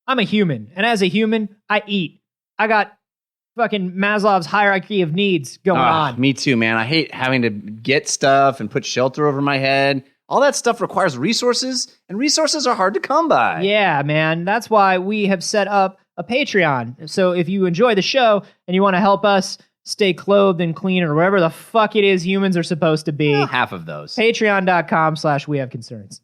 I'm a human. And as a human, I eat. I got fucking Maslow's hierarchy of needs going on. Me too, man. I hate having to get stuff and put shelter over my head. All that stuff requires resources, and resources are hard to come by. Yeah, man. That's why we have set up a Patreon. So if you enjoy the show and you want to help us stay clothed and clean or whatever the fuck it is humans are supposed to be. Half of those. Patreon.com/wehaveconcerns.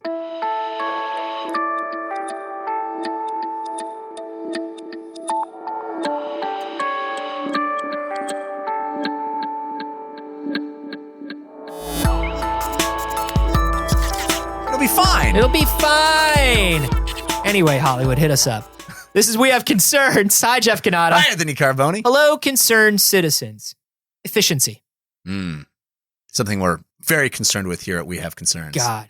It'll be fine. It'll be fine. Anyway, Hollywood, hit us up. This is We Have Concerns. Hi, Jeff Cannata. Hi, Anthony Carboni. Hello, concerned citizens. Efficiency. Something we're very concerned with here at We Have Concerns. God.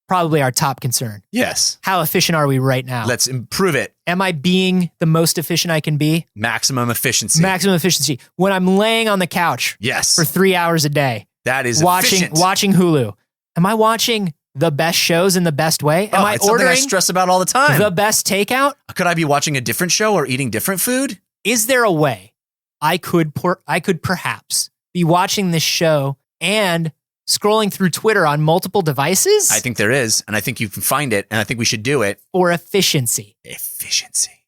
Probably our top concern. Yes. How efficient are we right now? Let's improve it. Am I being the most efficient I can be? Maximum efficiency. Maximum efficiency. When I'm laying on the couch Yes. for 3 hours a day. That is watching efficient. Hulu. Am I watching the best shows in the best way? Am I it's something I ordering stress about all the time. the best takeout? Could I be watching a different show or eating different food? Is there a way I could perhaps be watching this show and scrolling through Twitter on multiple devices? I think there is, and I think you can find it, and I think we should do it. For efficiency. Efficiency.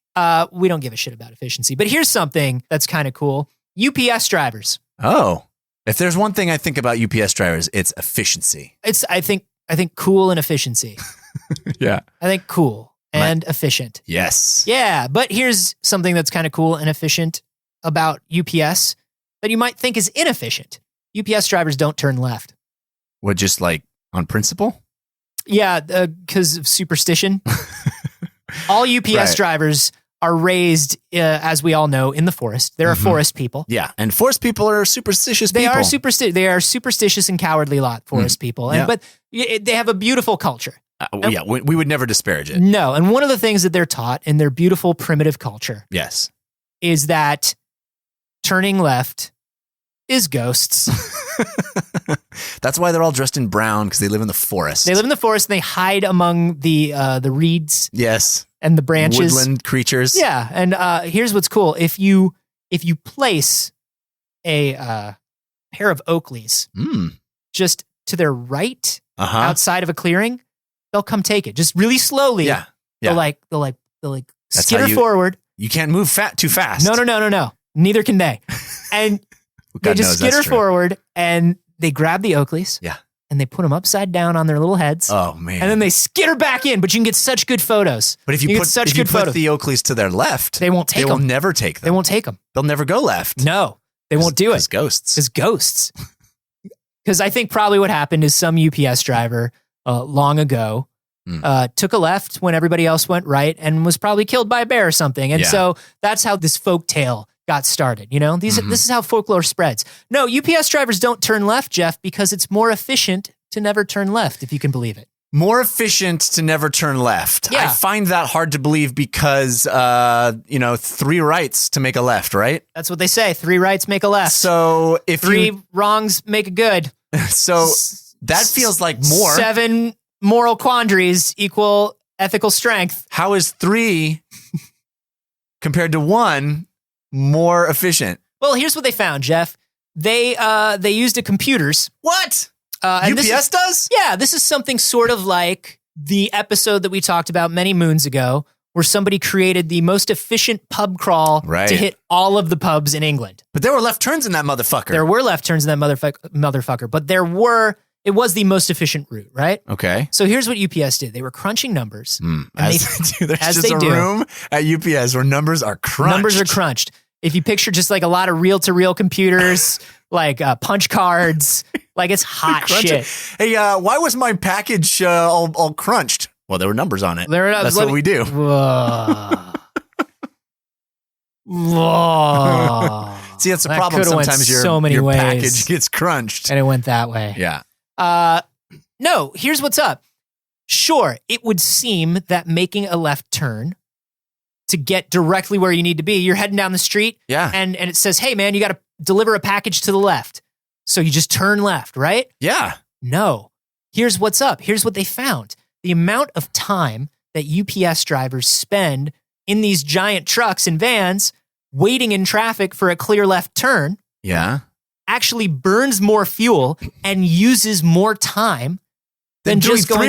We don't give a shit about efficiency, but here's something that's kind of cool. UPS drivers. Oh. If there's one thing I think about UPS drivers, it's efficiency. It's I think cool and efficiency. Yeah. I think cool and efficient. Yes. Yeah, but here's something that's kind of cool and efficient about UPS that you might think is inefficient. UPS drivers don't turn left. What, just like on principle? Yeah, because of superstition. All UPS drivers are raised, as we all know, in the forest. They're forest people. Yeah, and forest people are superstitious They people. They are superstitious and cowardly lot forest people. And, But they have a beautiful culture. We would never disparage it. No, and one of the things that they're taught in their beautiful primitive culture Yes. is that turning left is ghosts. That's why they're all dressed in brown, because they live in the forest. They live in the forest and they hide among the reeds. Yes. And the branches. Woodland creatures. Yeah, and here's what's cool. If you place a pair of Oakleys just to their right outside of a clearing, they'll come take it. Just really slowly. Yeah. They'll skitter forward. You can't move too fast. No. Neither can they. And they just skitter forward and they grab the Oakleys. Yeah. And they put them upside down on their little heads. Oh, man. And then they skitter back in, but you can get such good photos. But if you put the Oakleys to their left, they won't take them. They will never take them. They won't take them. They'll never go left. No, they won't do it. As ghosts. As ghosts. Because I think probably what happened is some UPS driver long ago took a left when everybody else went right and was probably killed by a bear or something. And so that's how this folk tale got started. You know, this is how folklore spreads. No, UPS drivers don't turn left, Jeff, because it's more efficient to never turn left, if you can believe it. More efficient to never turn left. Yeah. I find that hard to believe because, 3 rights to make a left, right? That's what they say. 3 rights make a left. So if 3 wrongs make a good. So that feels like more. 7 moral quandaries equal ethical strength. How is 3 compared to 1 more efficient? Well, here's what they found, Jeff. They used a computers. What? UPS does? Yeah, this is something sort of like the episode that we talked about many moons ago, where somebody created the most efficient pub crawl to hit all of the pubs in England. But there were left turns in that motherfucker. There were left turns in that motherfucker, but it was the most efficient route, right? Okay. So here's what UPS did. They were crunching numbers. There's just a room at UPS where numbers are crunched. Numbers are crunched. If you picture just like a lot of reel-to-reel computers, like punch cards, like it's hot shit. Hey, why was my package all crunched? Well, there were numbers on it. That's what we do. Whoa. See, that's the problem. Sometimes your package gets crunched. And it went that way. Yeah. No, here's what's up. Sure, it would seem that making a left turn to get directly where you need to be, you're heading down the street, and it says, hey, man, you got to deliver a package to the left. So you just turn left, right? Yeah. No. Here's what's up. Here's what they found. The amount of time that UPS drivers spend in these giant trucks and vans waiting in traffic for a clear left turn actually burns more fuel and uses more time than just going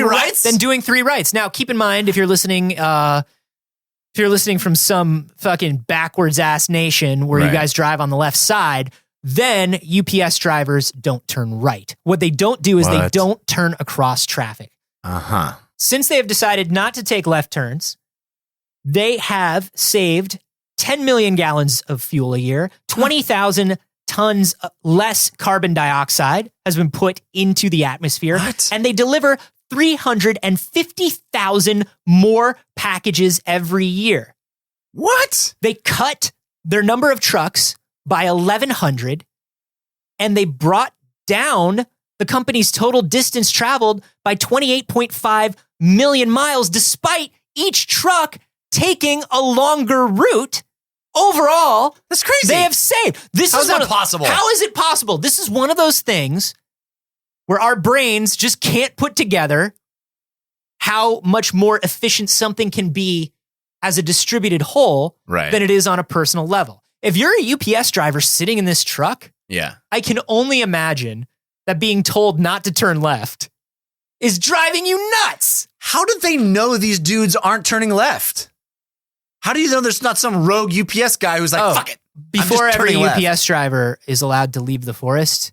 doing 3 rights. Now, keep in mind, if you're listening from some fucking backwards ass nation where you guys drive on the left side, then UPS drivers don't turn right. What they don't do is they don't turn across traffic. Since they have decided not to take left turns, they have saved 10 million gallons of fuel a year, 20,000 tons less carbon dioxide has been put into the atmosphere, and they deliver 350,000 more packages every year. What? They cut their number of trucks by 1,100, and they brought down the company's total distance traveled by 28.5 million miles, despite each truck taking a longer route. Overall, that's crazy. They have saved. How is that possible? How is it possible? This is one of those things where our brains just can't put together how much more efficient something can be as a distributed whole than it is on a personal level. If you're a UPS driver sitting in this truck, I can only imagine that being told not to turn left is driving you nuts. How did they know these dudes aren't turning left? How do you know there's not some rogue UPS guy who's like, fuck it? Before every UPS driver is allowed to leave the forest,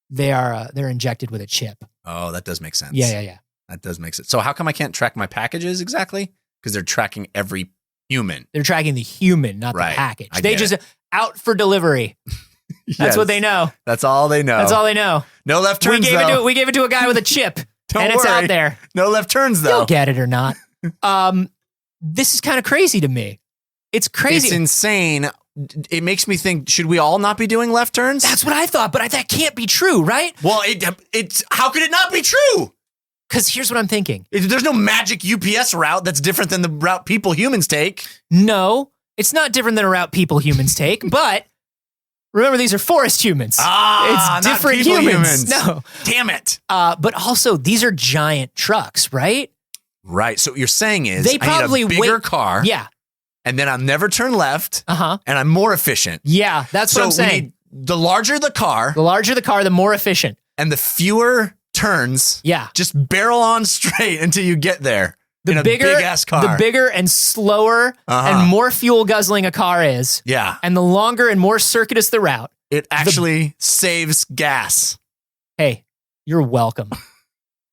they're injected with a chip. Oh, that does make sense. Yeah. That does make sense. So how come I can't track my packages exactly? Because they're tracking every human. They're tracking the human, not the package. They just out for delivery. That's what they know. That's all they know. That's all they know. No left turns, we gave it to a guy with a chip, it's out there. No left turns, though. You'll get it or not. This is kind of crazy to me. It's crazy. It's insane. It makes me think, should we all not be doing left turns? That's what I thought, but that can't be true, right? Well, it's how could it not be true? Because here's what I'm thinking. There's no magic UPS route that's different than the route humans take. No, it's not different than a route humans take, but remember, these are forest humans. It's different humans. No. Damn it. But also, these are giant trucks, right? Right. So what you're saying is they probably I need a bigger car. Yeah. And then I'll never turn left. And I'm more efficient. Yeah, that's what I'm saying. The larger the car, the more efficient. And the fewer turns. Yeah. Just barrel on straight until you get there. The big-ass car. The bigger and slower and more fuel guzzling a car is. Yeah. And the longer and more circuitous the route. It actually saves gas. Hey, you're welcome.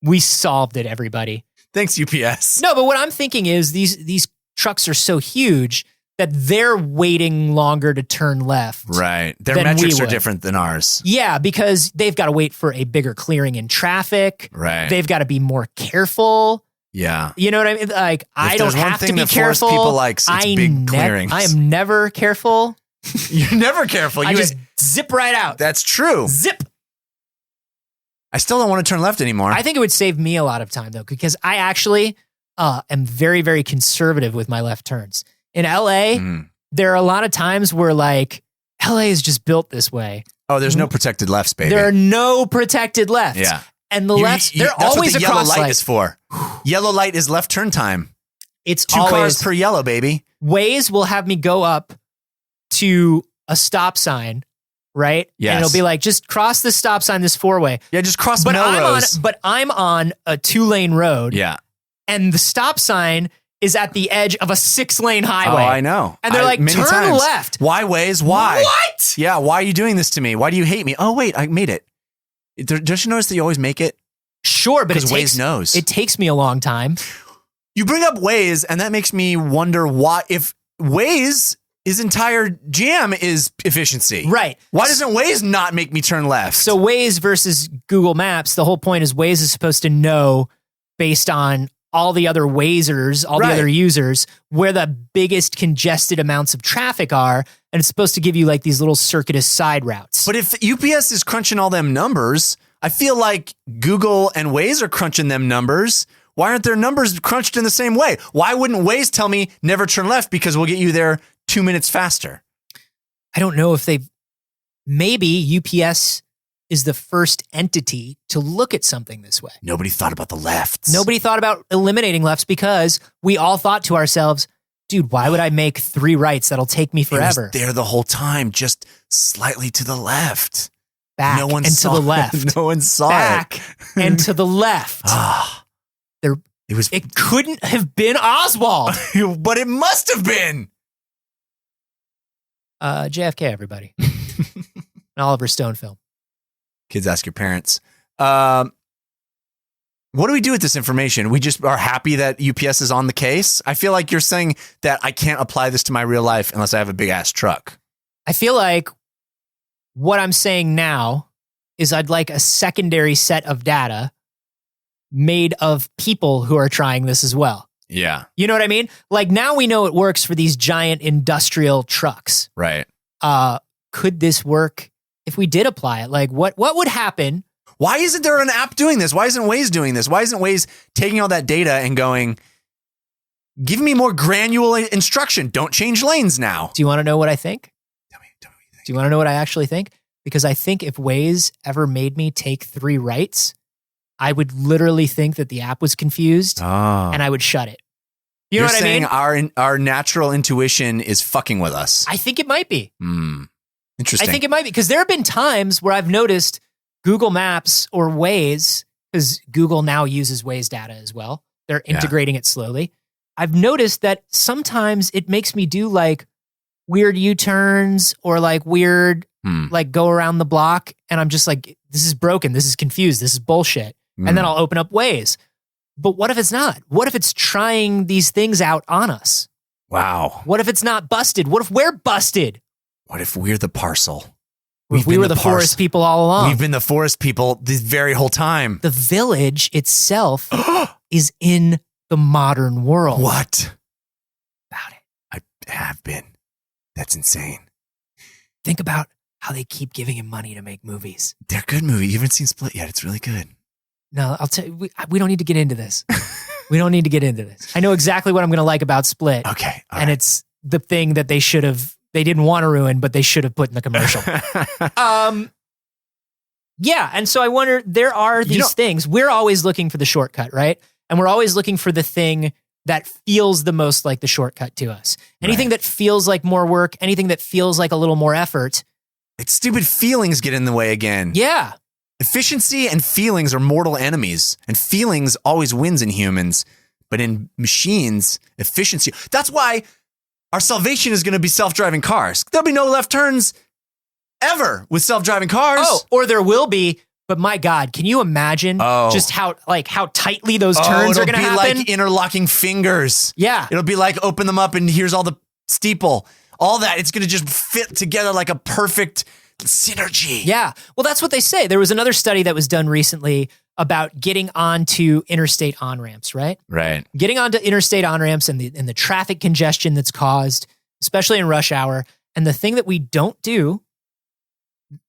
We solved it, everybody. Thanks, UPS. No, but what I'm thinking is these trucks are so huge that they're waiting longer to turn left. Right. Their metrics are different than ours. Yeah, because they've got to wait for a bigger clearing in traffic. Right. They've got to be more careful. Yeah. You know what I mean? Like, I don't have to be careful. People likes, it's big clearings. I am never careful. You're never careful. I just zip right out. That's true. Zip. I still don't want to turn left anymore. I think it would save me a lot of time, though, because I actually am very, very conservative with my left turns. In LA, there are a lot of times where, like, LA is just built this way. Oh, there's no protected lefts, baby. There are no protected lefts. Yeah. And the lefts, they're always across. Yellow light is for. Yellow light is left turn time. It's 2 cars per yellow, baby. Waze will have me go up to a stop sign, right? Yes. And it'll be like, just cross this stop sign, this 4-way. Yeah, just cross Melrose. But I'm on a 2-lane road. Yeah. And the stop sign is at the edge of a 6-lane highway. Oh, I know. And they're like, turn left. Why, Waze? Why? What? Yeah, why are you doing this to me? Why do you hate me? Oh, wait, I made it. Don't you notice that you always make it? Sure, but Waze knows. It takes me a long time. You bring up Waze, and that makes me wonder why, if Waze, his entire jam is efficiency. Right. Why doesn't Waze not make me turn left? So Waze versus Google Maps, the whole point is Waze is supposed to know, based on all the other Wazers, all the other users, where the biggest congested amounts of traffic are, and it's supposed to give you like these little circuitous side routes. But if UPS is crunching all them numbers, I feel like Google and Waze are crunching them numbers. Why aren't their numbers crunched in the same way? Why wouldn't Waze tell me never turn left because we'll get you there 2 minutes faster? I don't know if maybe UPS is the first entity to look at something this way. Nobody thought about the lefts. Nobody thought about eliminating lefts because we all thought to ourselves, dude, why would I make 3 rights? That'll take me forever. It was there the whole time, just slightly to the left. Back No one and saw to the left. No one saw Back it. and to the left. It couldn't have been Oswald. But it must have been. JFK, everybody. An Oliver Stone film. Kids, ask your parents. What do we do with this information? We just are happy that UPS is on the case. I feel like you're saying that I can't apply this to my real life unless I have a big ass truck. I feel like what I'm saying now is I'd like a secondary set of data made of people who are trying this as well. Yeah. You know what I mean? Like now we know it works for these giant industrial trucks. Right. Could this work if we did apply it? Like what would happen? Why isn't there an app doing this? Why isn't Waze doing this? Why isn't Waze taking all that data and going, give me more granular instruction. Don't change lanes now. Do you want to know what I think? Tell me what you think. Do you want to know what I actually think? Because I think if Waze ever made me take 3 rights, I would literally think that the app was confused and I would shut it. You know what I mean? You're saying our natural intuition is fucking with us. I think it might be. Interesting. I think it might be because there have been times where I've noticed Google Maps or Waze, because Google now uses Waze data as well. They're integrating it slowly. I've noticed that sometimes it makes me do like weird U-turns or like weird, like go around the block. And I'm just like, this is broken. This is confused. This is bullshit. And then I'll open up Waze. But what if it's not? What if it's trying these things out on us? Wow. What if it's not busted? What if we're busted? What if we're the parcel? We were the forest people all along. We've been the forest people this very whole time. The village itself is in the modern world. What? About it. I have been. That's insane. Think about how they keep giving him money to make movies. They're good movies. You haven't seen Split yet. It's really good. No, I'll tell you, we don't need to get into this. We don't need to get into this. I know exactly what I'm going to like about Split. Okay. And it's the thing that they didn't want to ruin, but they should have put in the commercial. Yeah. And so I wonder, there are these things. We're always looking for the shortcut, right? And we're always looking for the thing that feels the most like the shortcut to us. Anything that feels like more work, anything that feels like a little more effort. It's stupid feelings get in the way again. Yeah. Efficiency and feelings are mortal enemies, and feelings always wins in humans. But in machines, efficiency. That's why our salvation is going to be self-driving cars. There'll be no left turns ever with self-driving cars. Oh, or there will be. But my God, can you imagine just how tightly those turns are going to happen? It'll be like interlocking fingers. Yeah. It'll be like open them up and here's all the steeple. All that. It's going to just fit together like a perfect synergy. Yeah. Well, that's what they say. There was another study that was done recently about getting onto interstate on-ramps, right? Right. Getting onto interstate on-ramps and the traffic congestion that's caused, especially in rush hour. And the thing that we don't do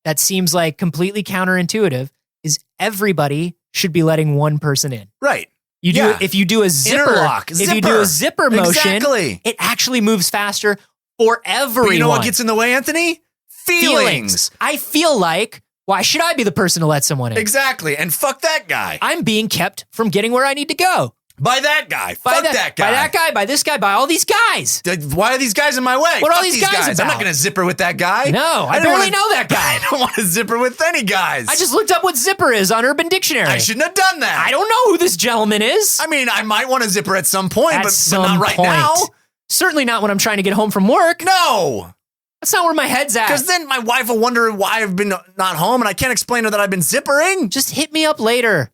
that seems like completely counterintuitive is everybody should be letting one person in. Right. If you do a zipper, if you do a zipper motion, it actually moves faster for everyone. But you know what gets in the way, Anthony? Feelings. I feel like, why should I be the person to let someone in? Exactly. And fuck that guy. I'm being kept from getting where I need to go. By that guy. Fuck that guy. By that guy, by this guy, by all these guys. Why are these guys in my way? What are all these guys about? I'm not going to zipper with that guy. No, I barely know that guy. I don't want to zipper with any guys. I just looked up what zipper is on Urban Dictionary. I shouldn't have done that. I don't know who this gentleman is. I mean, I might want to zipper at some point, but not right now. Certainly not when I'm trying to get home from work. No. That's not where my head's at. Because then my wife will wonder why I've been not home and I can't explain to her that I've been zippering. Just hit me up later.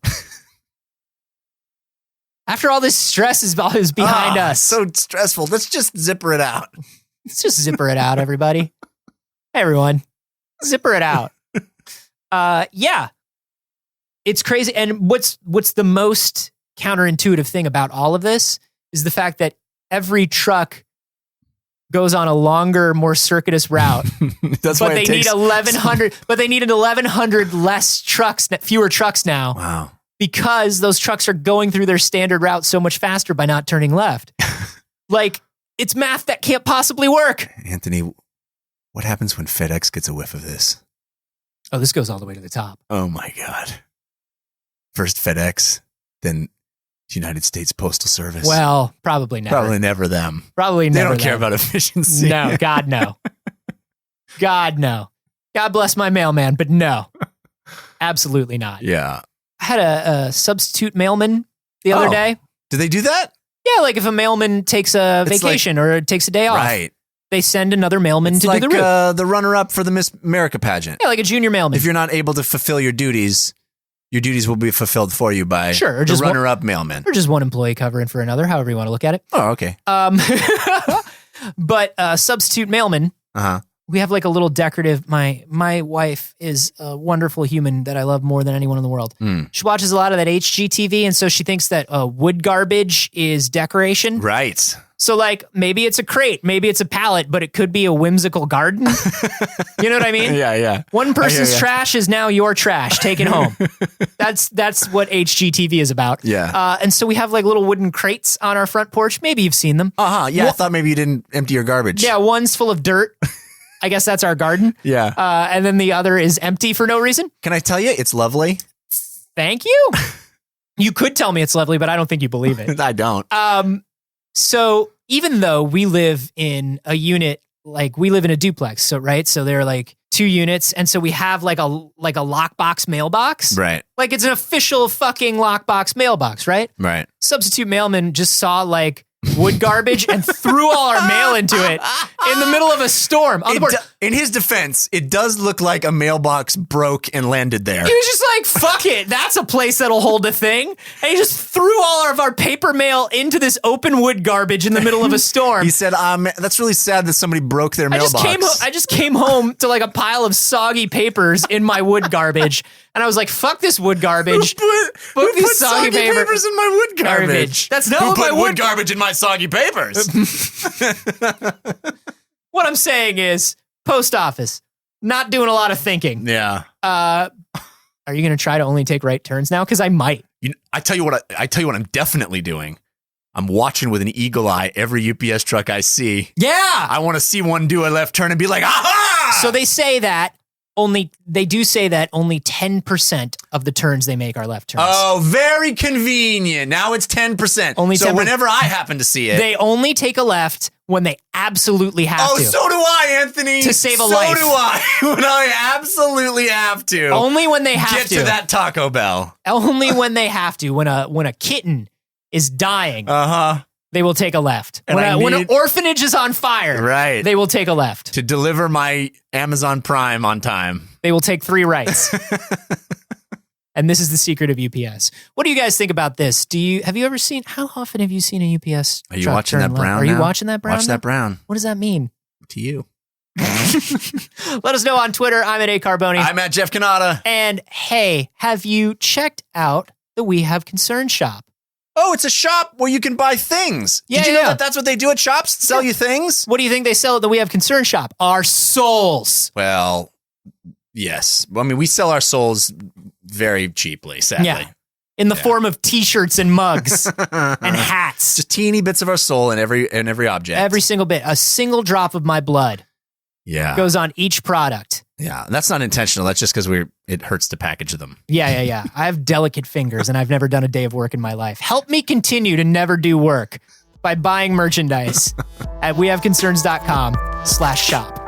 After all this stress is behind us. So stressful. Let's just zipper it out. Let's just zipper it out, everybody. Hey, everyone. Zipper it out. Yeah. It's crazy. And what's the most counterintuitive thing about all of this is the fact that every truck goes on a longer, more circuitous route. That's but why they need 1,100. But they need 1,100 less trucks, fewer trucks now. Wow. Because those trucks are going through their standard route so much faster by not turning left. Like, it's math that can't possibly work. Anthony, what happens when FedEx gets a whiff of this? Oh, this goes all the way to the top. Oh my God. First FedEx, then United States Postal Service. Well, probably never. Probably never them. Probably They never. don't care about efficiency. No, God, no. God, no. God bless my mailman, but no. Absolutely not. Yeah. I had a substitute mailman the other day. Do they do that? Yeah, like if a mailman takes a It's vacation or takes a day off, Right. they send another mailman It's to like do the route. the runner-up for the Miss America pageant. Yeah, like a junior mailman. If you're not able to fulfill your duties will be fulfilled for you by Sure, or the just runner-up mailman. or just one employee covering for another, however you want to look at it. Oh, okay. But substitute mailman, Uh-huh. we have like a little decorative. My wife is a wonderful human that I love more than anyone in the world. She watches a lot of that HGTV, and so she thinks that wood garbage is decoration. Right. So like maybe it's a crate, maybe it's a pallet, but it could be a whimsical garden. You know what I mean? Yeah. One person's ya. trash is now your trash. Take it home. That's what HGTV is about. Yeah. And so we have like little wooden crates on our front porch. Maybe you've seen them. Uh-huh. Yeah, I thought maybe you didn't empty your garbage. Yeah, one's full of dirt. I guess that's our garden. Yeah. And then the other is empty for no reason. Can I tell you, it's lovely? Thank you. You could tell me it's lovely, but I don't think you believe it. I don't. So even though we live in a unit, like we live in a duplex, so right, so there are like 2 units, and so we have like a lockbox mailbox, Right. Like it's an official fucking lockbox mailbox, right? Right. Substitute mailman just saw like wood garbage and threw all our mail into it in the middle of a storm. On the board. In his defense, it does look like a mailbox broke and landed there. He was just like, fuck it. That's a place that'll hold a thing. And he just threw all of our paper mail into this open wood garbage in the middle of a storm. He said, that's really sad that somebody broke their mailbox. I just came home to like a pile of soggy papers in my wood garbage. And I was like, fuck this wood garbage. Who put soggy papers in my wood garbage? That's not Who what put my wood garbage in my soggy papers? What I'm saying is, post office, not doing a lot of thinking. Yeah. Are you going to try to only take right turns now? Because I might. I tell you what I'm definitely doing. I'm watching with an eagle eye every UPS truck I see. Yeah. I want to see one do a left turn and be like, aha! So they do say that only 10% of the turns they make are left turns. Oh, very convenient. Now it's 10%. Only so 10%. whenever I happen to see it. They only take a left when they absolutely have to. Oh, so do I, Anthony. To save a life. So do I. When I absolutely have to. Only when they have Get to. to that Taco Bell. Only when they have to. When a kitten is dying, they will take a left. And When an orphanage is on fire, Right. they will take a left. To deliver my Amazon Prime on time. They will take 3 rights. And this is the secret of UPS. What do you guys think about this? Have you ever seen, how often have you seen a UPS Are you truck watching turn that brown left? Are you now? watching that brown? Watch now? that brown. What does that mean? To you. Let us know on Twitter. I'm at A Carboni. I'm at Jeff Canada. And hey, have you checked out the We Have Concern shop? Oh, it's a shop where you can buy things. Yeah, Did you know yeah. that that's what they do at shops? Sell you things? What do you think they sell at the We Have Concern shop? Our souls. Well, yes. I mean, we sell our souls very cheaply, sadly. Yeah. In the form of t-shirts and mugs and hats. Just teeny bits of our soul in every object. Every single bit. A single drop of my blood goes on each product. Yeah. That's not intentional. That's just because it hurts to package them. Yeah. I have delicate fingers and I've never done a day of work in my life. Help me continue to never do work by buying merchandise at wehaveconcerns.com/shop.